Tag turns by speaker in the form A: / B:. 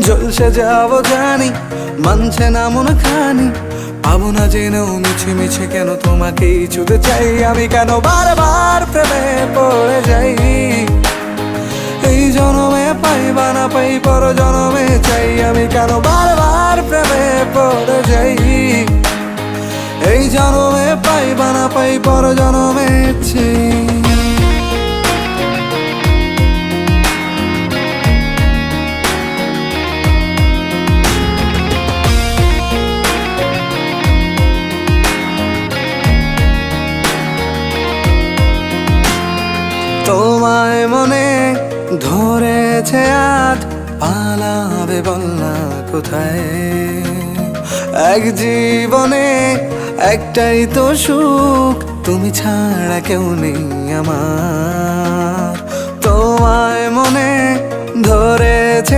A: জলসে যাব জানি, মানছে না মন খানি, পাবো না জেনেও মিছে মিছে কেন তোমাকেই ছুতে চাই আমি, কেন বারবার প্রেমে পড়ে যাই। এই জনমে পাই বা না পাই পর জনমে চাই আমি, কেন বারবার প্রেমে পড়ে যাই। এই জনমে পাই বা না পাই পর জনমে চাই। তোমায় মনে ধরেছে আজ, পালাবে বল না কোথায়। এক জীবনে একটাই তো সুখ, তুমি ছাড়া কেউ নেই আমার। তোমায় মনে ধরেছে